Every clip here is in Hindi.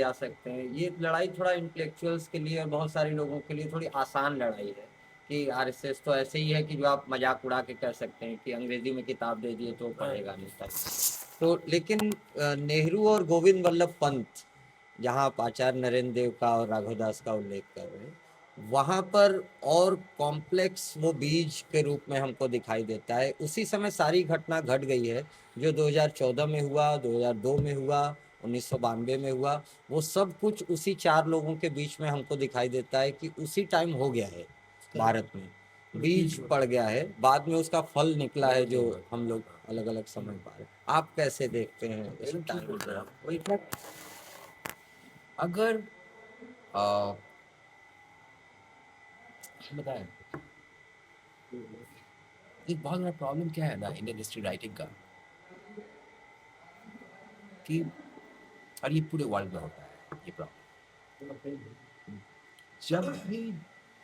आ सकते हैं। ये लड़ाई थोड़ा इंटेलेक्चुअल्स के लिए और बहुत सारे लोगों के लिए थोड़ी आसान लड़ाई है कि आरएसएस तो ऐसे ही है कि जो आप मजाक उड़ा के कह सकते हैं कि अंग्रेजी में किताब दे दिए तो पढ़ेगा नहीं टाइप। तो लेकिन नेहरू और गोविंद वल्लभ पंत, जहाँ आप आचार्य नरेंद्र देव का और राघवदास का उल्लेख कर रहे हैं, वहां पर और कॉम्प्लेक्स वो बीज के रूप में हमको दिखाई देता है। उसी समय सारी घटना घट गई है जो 2014 में हुआ, 2002 में हुआ, 1992 में हुआ। वो सब कुछ उसी चार लोगों के बीच में हमको दिखाई देता है कि उसी टाइम हो गया है भारत में, बीज पड़ गया है, बाद में उसका फल निकला है जो हम लोग अलग अलग समझ पा रहे हैं। आप कैसे देखते हैं इस टाइम? अगर आ, बताएं, एक बहुत बड़ा प्रॉब्लम क्या है ना इंडियन हिस्ट्री राइटिंग का, कि और ये पूरे वर्ल्ड में होता है ये प्रॉब्लम। जब भी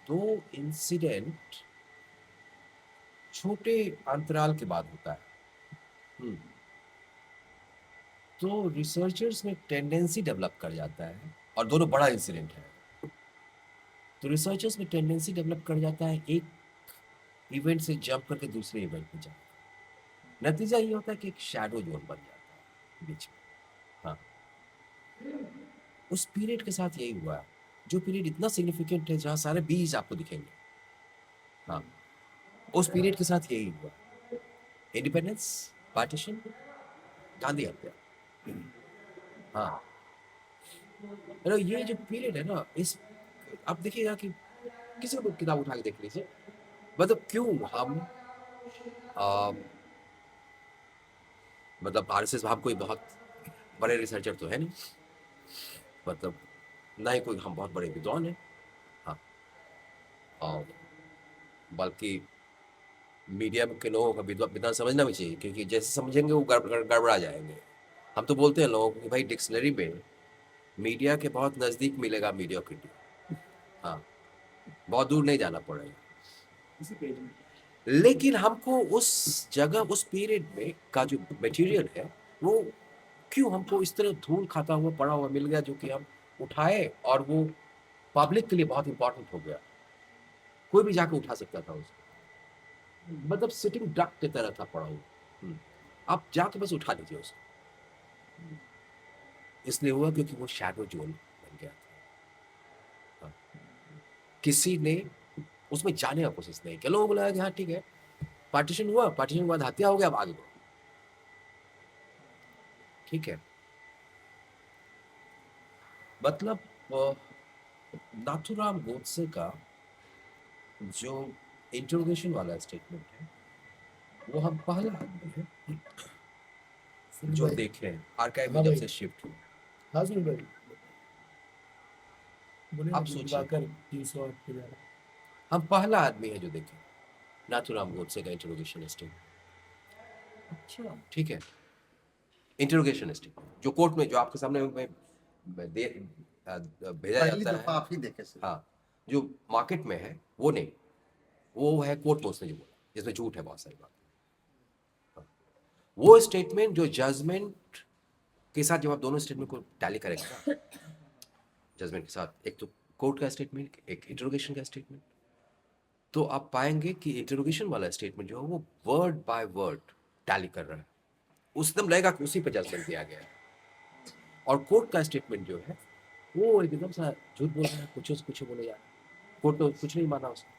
दो इंसिडेंट छोटे अंतराल के बाद होता है, हम्म, तो रिसर्चर्स में टेंडेंसी डेवलप कर जाता है, और दोनों बड़ा इंसिडेंट है, तो रिसर्चर्स में टेंडेंसी डेवलप कर जाता है एक इवेंट से जंप करके दूसरे इवेंट में जाना। नतीजा ये होता है कि एक शैडो जोन बन जाता है बीच में। हाँ, उस पीरियड के साथ यही हुआ, जो पीरियड इतना सिग्निफिकेंट है जहाँ सारे बीज आपको दिखेंगे। हाँ, उस पीरियड के साथ यही हुआ, इंडिपेंडेंस, पार्टीशन, गांधी हत्या। हाँ, तो ये जो पीरियड है ना, इस आप देखिएगा कि किसी को किताब उठा के देख लीजिए, मतलब क्यों हम आ, मतलब आरएसएस भाव कोई बहुत बड़े रिसर्चर तो है नहीं, मतलब ना ही कोई हम बहुत बड़े विद्वान हैं। हाँ, और बल्कि मीडिया के लोगों का विद्वान समझना भी चाहिए, क्योंकि जैसे समझेंगे वो गड़बड़ा जाएंगे। हम तो बोलते हैं लोगों को कि भाई डिक्शनरी में मीडिया के बहुत नजदीक मिलेगा मीडियोक्रिटी। हाँ, बहुत दूर नहीं जाना पड़ेगा। लेकिन हमको उस जगह उस पीरियड में का जो मटेरियल है, वो क्यों हमको इस तरह धूल खाता हुआ पड़ा हुआ मिल गया, जो कि हम उठाए और वो पब्लिक के लिए बहुत इंपॉर्टेंट हो गया। कोई भी जाके उठा सकता था उसको, मतलब सिटिंग डक की तरह था पड़ा हुआ। आप जाके बस उठा लीजिए उसको। इसलिए हुआ क्योंकि वो शैडो जोन बन गया था। हाँ, किसी ने उसमें जाने का कोशिश नहीं किया, लोगों को लगा कि हाँ ठीक है, पार्टीशन हुआ, पार्टीशन के बाद हत्या हो गया, अब आगे बढ़ो, ठीक है। मतलब नाथुराम गोडसे का जो इंट्रोगेशन वाला स्टेटमेंट है, वो हम पहला आदमी है सुनील जो भाई। देखे हैं आर्काइव में हाँ जब भाई। से शिफ्ट हुआ। हाँ सुनील भाई, बोलिए ना आप कि सोचिए, दिवाकर 308 पे जा रहा हम पहला आदमी है जो देखे नाथुराम गोडसे का इंट्रोगेशन स्टेटमेंट। अच्छा। ठीक है, इंट्रोगेशन स्टेटमेंट जो कोर्ट में, जो आपके सामने भेजा पहली जाता दफा है। आप ही देखे सर। हाँ, जो मार्केट में है वो नहीं, वो है कोर्ट में उसने जो बोला, जिसमें झूठ है बहुत सारी बात। हाँ, वो स्टेटमेंट जो जजमेंट के साथ, जब आप दोनों स्टेटमेंट को टैली करेंगे ना, जजमेंट के साथ, एक तो कोर्ट का स्टेटमेंट, एक इंट्रोगेशन का स्टेटमेंट, तो आप पाएंगे कि इंट्रोगेशन वाला स्टेटमेंट जो है वो वर्ड बाय वर्ड टैली कर रहा है, उस एकदम लगेगा कि उसी पर जजमेंट दिया गया है। और कोर्ट का स्टेटमेंट जो है वो एकदम सा झूठ बोल रहा है, कुछ बोले यार, कोर्ट तो कुछ नहीं माना उसने।